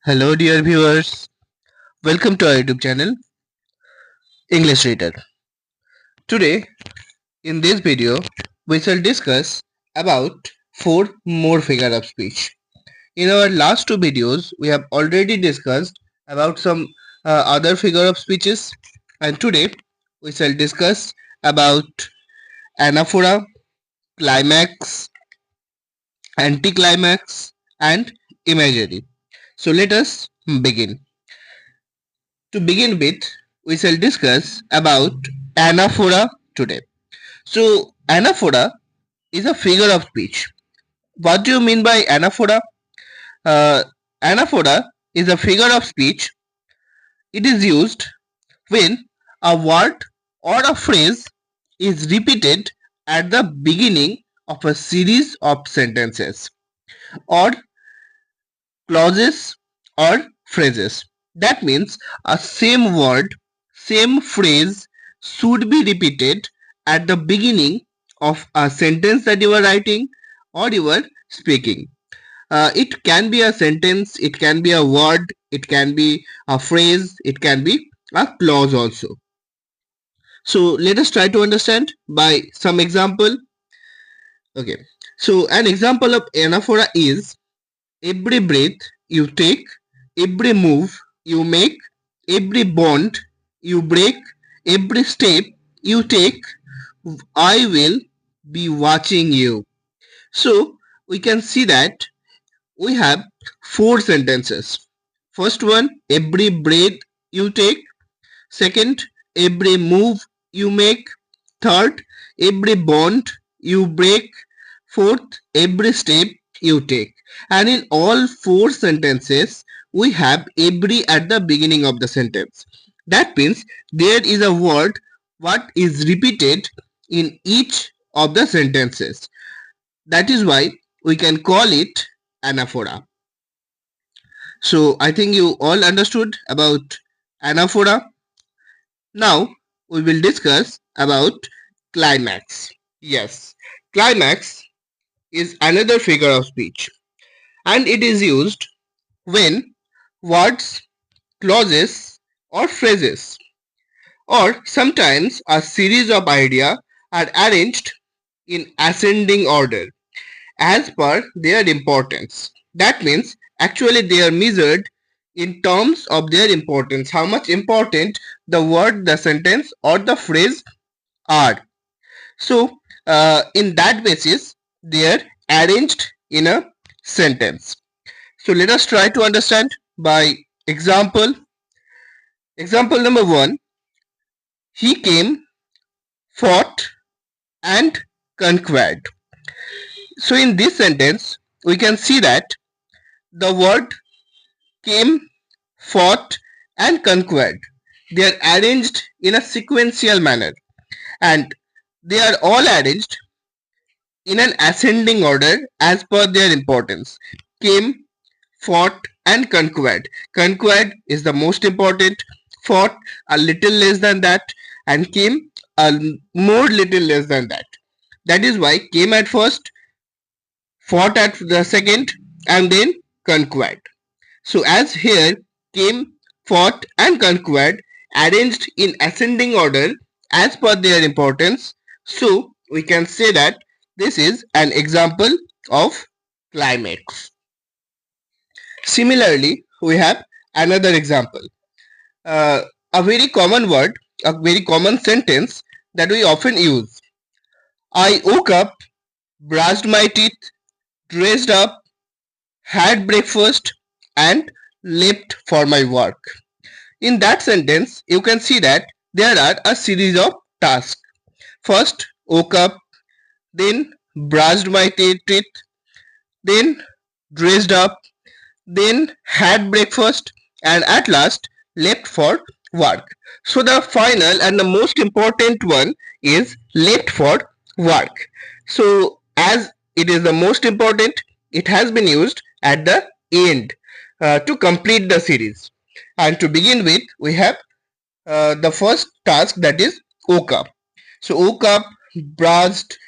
Hello dear viewers, welcome to our YouTube channel English Reader. Today in this video we shall discuss about 4 more figure of speech. In our last two videos we have already discussed about some other figure of speeches, and today we shall discuss about anaphora, climax, anticlimax and imagery. So let us begin. To begin with, we shall discuss about anaphora today. So, anaphora is a figure of speech. What do you mean by anaphora? Uh, Anaphora is a figure of speech. It is used when a word or a phrase is repeated at the beginning of a series of sentences or clauses or phrases. That means a same word, same phrase should be repeated at the beginning of a sentence that you are writing or you are speaking. It can be a sentence, it can be a word, it can be a phrase, it can be a clause also. So let us try to understand by some example. Okay. So an example of anaphora is: every breath you take, every move you make, every bond you break, every step you take, I will be watching you. So we can see that we have 4 sentences. First one, every breath you take. Second, every move you make. Third, every bond you break. Fourth, every step you take. And in all 4 sentences, we have every at the beginning of the sentence. That means there is a word what is repeated in each of the sentences. That is why we can call it anaphora. So I think you all understood about anaphora. Now we will discuss about climax. Yes, climax is another figure of speech, and it is used when words, clauses or phrases or sometimes a series of ideas are arranged in ascending order as per their importance. That means actually they are measured in terms of their importance, how much important the word, the sentence or the phrase are. So in that basis they are arranged in a sentence. So let us try to understand by example. Example number 1: he came, fought and conquered. So in this sentence we can see that the word came, fought and conquered, they are arranged in a sequential manner, and they are all arranged in an ascending order as per their importance. Came, fought and conquered. Conquered is the most important, fought a little less than that, and came a more little less than that. That is why came at first, fought at the second and then conquered. So as here came, fought and conquered arranged in ascending order as per their importance, so we can say that this is an example of climax. Similarly, we have another example. A very common word, a very common sentence that we often use. I woke up, brushed my teeth, dressed up, had breakfast and left for my work. In that sentence, you can see that there are a series of tasks. First, woke up, then brushed my teeth, then dressed up, then had breakfast, and at last left for work. So the final and the most important one is left for work. So as it is the most important, it has been used at the end to complete the series. And to begin with, we have the first task, that is woke up. So woke up, brushed,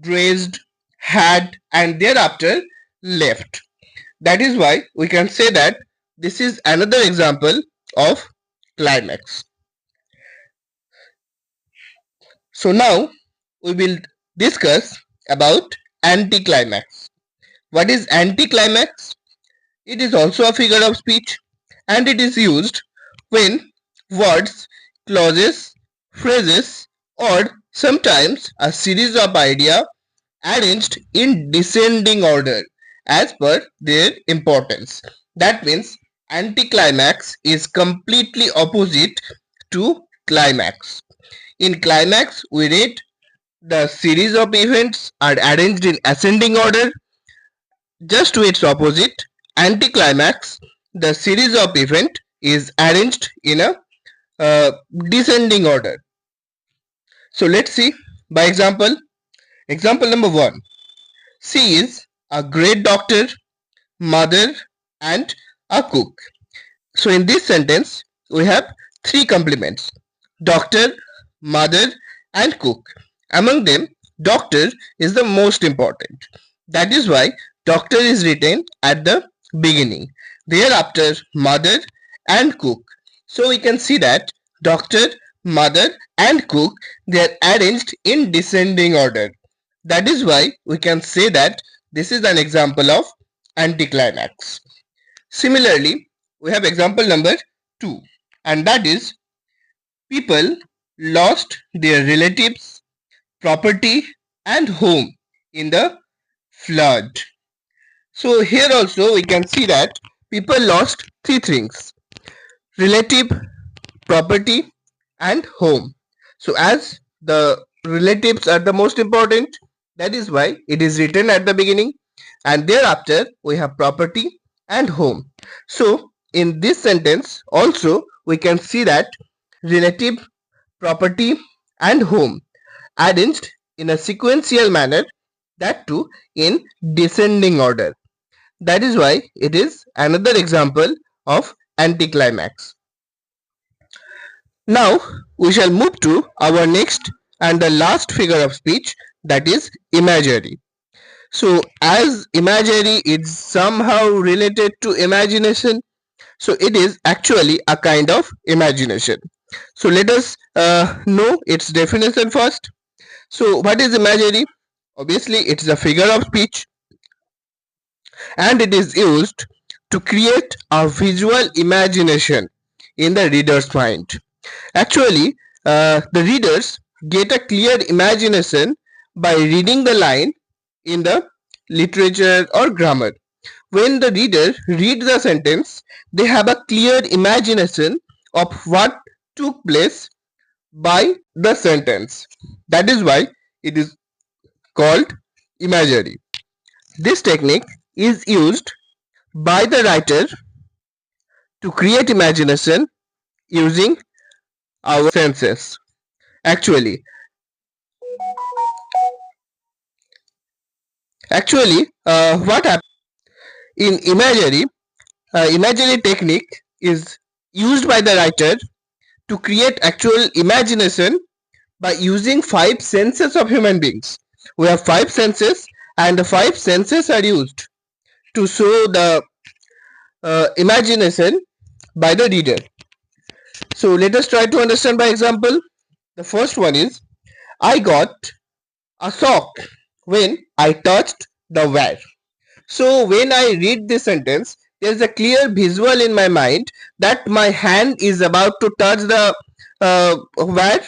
dressed, had and thereafter left. That is why we can say that this is another example of climax. So now we will discuss about anticlimax. What is anticlimax? It is also a figure of speech and it is used when words, clauses, phrases, or sometimes a series of ideas arranged in descending order as per their importance. That means anticlimax is completely opposite to climax. In climax, we read the series of events are arranged in ascending order. Just to its opposite, anticlimax, the series of event is arranged in a descending order. So let's see by example. Example number 1. She is a great doctor, mother, and a cook. So in this sentence, we have three complements: doctor, mother, and cook. Among them, doctor is the most important. That is why doctor is written at the beginning. Thereafter, mother and cook. So we can see that doctor, mother, and cook, they are arranged in descending order. That is why we can say that this is an example of anticlimax. Similarly, we have example number 2, and that is people lost their relatives, property, and home in the flood. So here also we can see that people lost three things: relative, property, and home. So as the relatives are the most important, that is why it is written at the beginning, and thereafter we have property and home. So in this sentence also we can see that relative, property, and home arranged in a sequential manner, that too in descending order. That is why it is another example of anticlimax. Now we shall move to our next and the last figure of speech, that is imagery. So as imagery is somehow related to imagination, so it is actually a kind of imagination. So let us know its definition first. So what is imagery? Obviously it is a figure of speech and it is used to create a visual imagination in the reader's mind. Actually, the readers get a clear imagination by reading the line in the literature or grammar. When the reader reads the sentence, they have a clear imagination of what took place by the sentence. That is why it is called imagery. This technique is used by the writer to create imagination using our senses. Actually, what happens in imagery? Imagery technique is used by the writer to create actual imagination by using five senses of human beings. We have five senses, and the five senses are used to show the imagination by the reader. So let us try to understand by example. The first one is, I got a shock when I touched the wire. So when I read this sentence, there is a clear visual in my mind that my hand is about to touch the wire.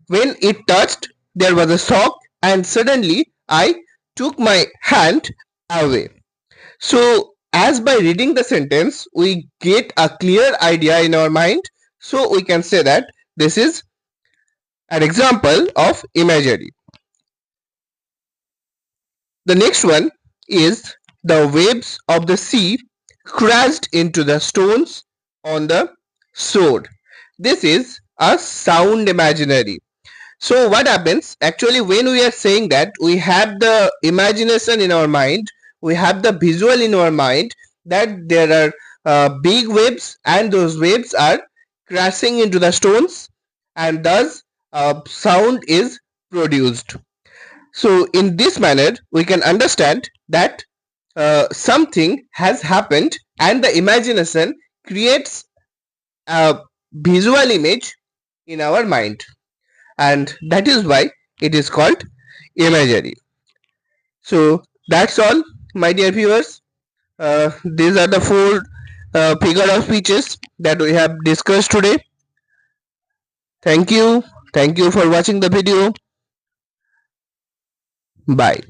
When it touched, there was a shock, and suddenly I took my hand away. So as by reading the sentence, we get a clear idea in our mind. So we can say that this is an example of imagery. The next one is, the waves of the sea crashed into the stones on the shore. This is a sound imaginary. So what happens actually when we are saying that we have the imagination in our mind, we have the visual in our mind that there are big waves and those waves are crashing into the stones, and thus sound is produced. So in this manner we can understand that something has happened and the imagination creates a visual image in our mind, and that is why it is called imagery. So that's all, my dear viewers. These are the four figure of speeches that we have discussed today. Thank you. Thank you for watching the video. Bye.